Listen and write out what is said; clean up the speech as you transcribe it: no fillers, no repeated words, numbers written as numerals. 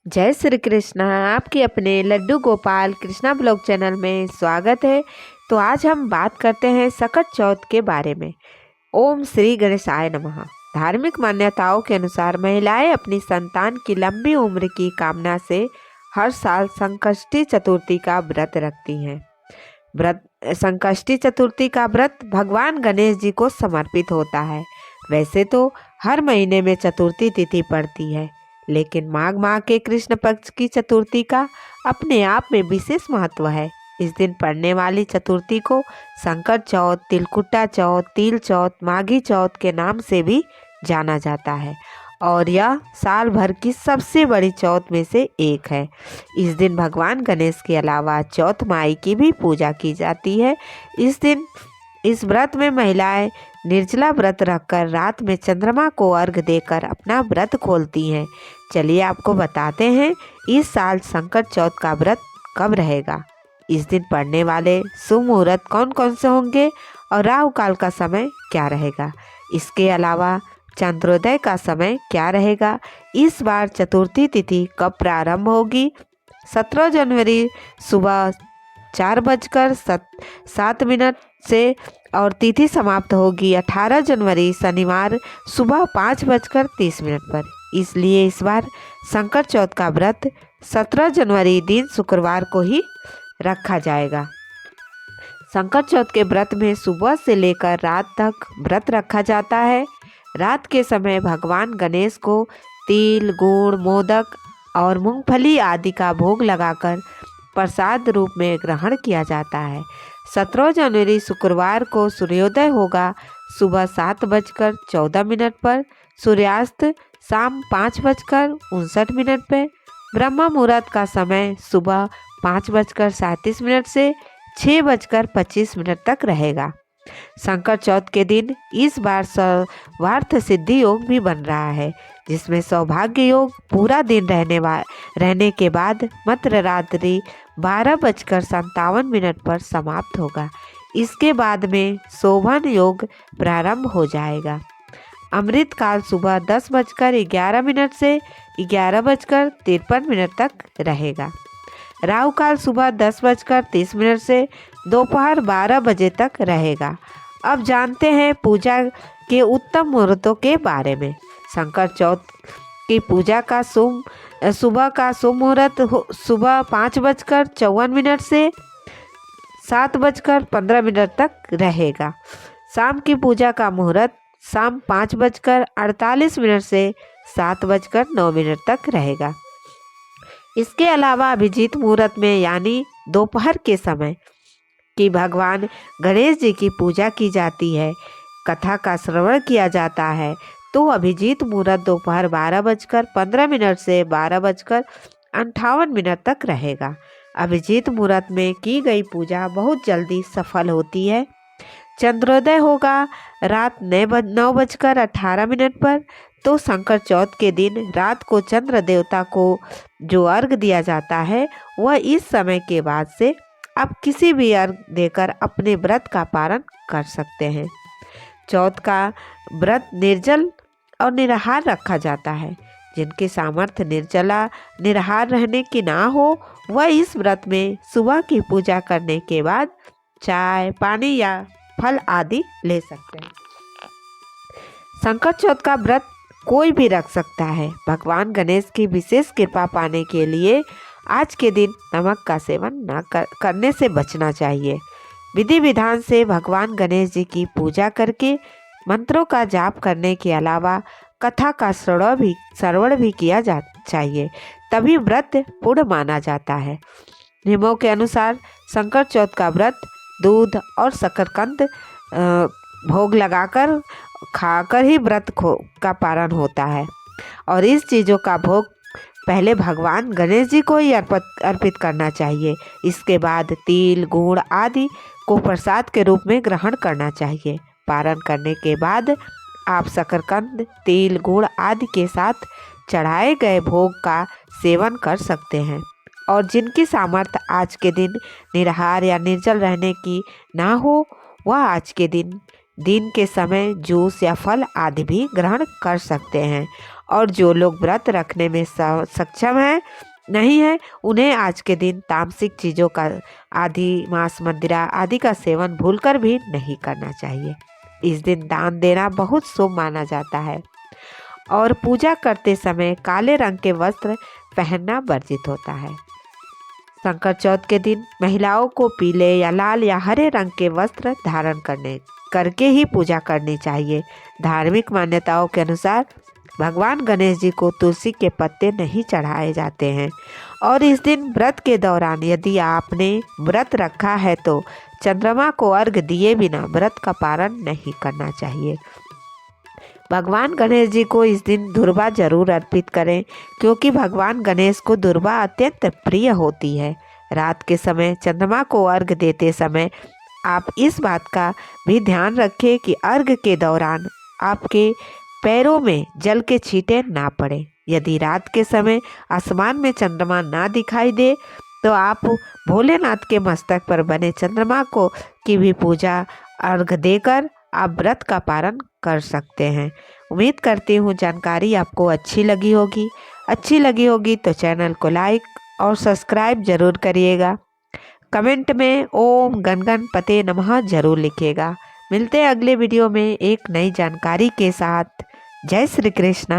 जय श्री कृष्णा। आपके अपने लड्डू गोपाल कृष्णा ब्लॉग चैनल में स्वागत है। तो आज हम बात करते हैं सकट चौथ के बारे में। ओम श्री गणेशाय नमः। धार्मिक मान्यताओं के अनुसार महिलाएं अपनी संतान की लंबी उम्र की कामना से हर साल संकष्टी चतुर्थी का व्रत रखती हैं। संकष्टी चतुर्थी का व्रत भगवान गणेश जी को समर्पित होता है। वैसे तो हर महीने में चतुर्थी तिथि पड़ती है, लेकिन माघ माह के कृष्ण पक्ष की चतुर्थी का अपने आप में विशेष महत्व है। इस दिन पड़ने वाली चतुर्थी को संकट चौथ, तिलकुट्टा चौथ, तिल चौथ, माघी चौथ के नाम से भी जाना जाता है और यह साल भर की सबसे बड़ी चौथ में से एक है। इस दिन भगवान गणेश के अलावा चौथ माई की भी पूजा की जाती है। इस दिन इस व्रत में महिलाएं निर्जला व्रत रखकर रात में चंद्रमा को अर्घ देकर अपना व्रत खोलती हैं। चलिए आपको बताते हैं इस साल संकट चौथ का व्रत कब रहेगा, इस दिन पड़ने वाले शुभ मुहूर्त कौन कौन से होंगे और राहु काल का समय क्या रहेगा। इसके अलावा चंद्रोदय का समय क्या रहेगा। इस बार चतुर्थी तिथि कब प्रारंभ होगी। 17 जनवरी सुबह 4:07 से और तिथि समाप्त होगी 18 जनवरी शनिवार सुबह 5:30 पर। इसलिए इस बार संकट चौथ का व्रत 17 जनवरी दिन शुक्रवार को ही रखा जाएगा। संकट चौथ के व्रत में सुबह से लेकर रात तक व्रत रखा जाता है। रात के समय भगवान गणेश को तिल, गुड़, मोदक और मूंगफली आदि का भोग लगाकर प्रसाद रूप में ग्रहण किया जाता है। 17 जनवरी शुक्रवार को सूर्योदय होगा सुबह 7:14 पर, सूर्यास्त शाम 5:59 पर। ब्रह्म मुहूर्त का समय सुबह 5:37 से 6:25 तक रहेगा। संकट चौथ के दिन इस बार सर्वार्थ सिद्धि योग भी बन रहा है, जिसमें सौभाग्य योग पूरा दिन रहने के बाद मध्य रात्रि 12:57 पर समाप्त होगा। इसके बाद में शोभन योग प्रारंभ हो जाएगा। अमृत काल सुबह 10:11 से 11:53 तक रहेगा। राहु काल सुबह 10:30 से दोपहर 12 बजे तक रहेगा। अब जानते हैं पूजा के उत्तम मुहूर्तों के बारे में। संकट चौथ की पूजा का सुबह का शुभ मुहूर्त सुबह 5:54 से 7:15 तक रहेगा। शाम की पूजा का मुहूर्त शाम 5:48 से 7:09 तक रहेगा। इसके अलावा अभिजीत मुहूर्त में यानी दोपहर के समय कि भगवान गणेश जी की पूजा की जाती है, कथा का श्रवण किया जाता है, तो अभिजीत मुहूर्त दोपहर 12:15 से 12:58 तक रहेगा। अभिजीत मुहूर्त में की गई पूजा बहुत जल्दी सफल होती है। चंद्रोदय होगा रात 9:18 पर। तो संकट चौथ के दिन रात को चंद्र देवता को जो अर्घ दिया जाता है, वह इस समय के बाद से आप किसी भी अर्घ देकर अपने व्रत का पालन कर सकते हैं। चौथ का व्रत निर्जल और निराहार रखा जाता है। जिनकी सामर्थ्य निर्जला निराहार रहने की ना हो, वह इस व्रत में सुबह की पूजा करने के बाद चाय, पानी या फल आदि ले सकते हैं। संकट चौथ का व्रत कोई भी रख सकता है। भगवान गणेश की विशेष कृपा पाने के लिए आज के दिन नमक का सेवन करने से बचना चाहिए। विधि विधान से भगवान गणेश जी की पूजा करके मंत्रों का जाप करने के अलावा कथा का श्रवण भी किया चाहिए, तभी व्रत पूर्ण माना जाता है। नियमों के अनुसार संकट चौथ का व्रत दूध और शकरकंद भोग लगाकर खाकर ही व्रत का पारण होता है और इस चीज़ों का भोग पहले भगवान गणेश जी को ही अर्पित करना चाहिए। इसके बाद तिल, गुड़ आदि को प्रसाद के रूप में ग्रहण करना चाहिए। पारण करने के बाद आप शकरकंद, तिल, गुड़ आदि के साथ चढ़ाए गए भोग का सेवन कर सकते हैं। और जिनकी सामर्थ्य आज के दिन निराहार या निर्जल रहने की ना हो, वह आज के दिन के समय जूस या फल आदि भी ग्रहण कर सकते हैं। और जो लोग व्रत रखने में सक्षम हैं नहीं है, उन्हें आज के दिन तामसिक चीज़ों का आदि मांस मदिरा आदि का सेवन भूलकर भी नहीं करना चाहिए। इस दिन दान देना बहुत शुभ माना जाता है और पूजा करते समय काले रंग के वस्त्र पहनना वर्जित होता है। संकर चौथ के दिन महिलाओं को पीले या लाल या हरे रंग के वस्त्र धारण करके ही पूजा करनी चाहिए। धार्मिक मान्यताओं के अनुसार भगवान गणेश जी को तुलसी के पत्ते नहीं चढ़ाए जाते हैं और इस दिन व्रत के दौरान यदि आपने व्रत रखा है तो चंद्रमा को अर्घ दिए बिना व्रत का पारण नहीं करना चाहिए। भगवान गणेश जी को इस दिन दुर्वा जरूर अर्पित करें क्योंकि भगवान गणेश को दुर्वा अत्यंत प्रिय होती है। रात के समय चंद्रमा को अर्घ देते समय आप इस बात का भी ध्यान रखें कि अर्घ के दौरान आपके पैरों में जल के छींटे ना पड़े। यदि रात के समय आसमान में चंद्रमा ना दिखाई दे तो आप भोलेनाथ के मस्तक पर बने चंद्रमा को की भी पूजा अर्घ देकर आप व्रत का पारण कर सकते हैं। उम्मीद करती हूँ जानकारी आपको अच्छी लगी होगी तो चैनल को लाइक और सब्सक्राइब जरूर करिएगा। कमेंट में ओम गण गणपते नमः जरूर लिखिएगा। मिलते हैं अगले वीडियो में एक नई जानकारी के साथ। जय श्री कृष्णा।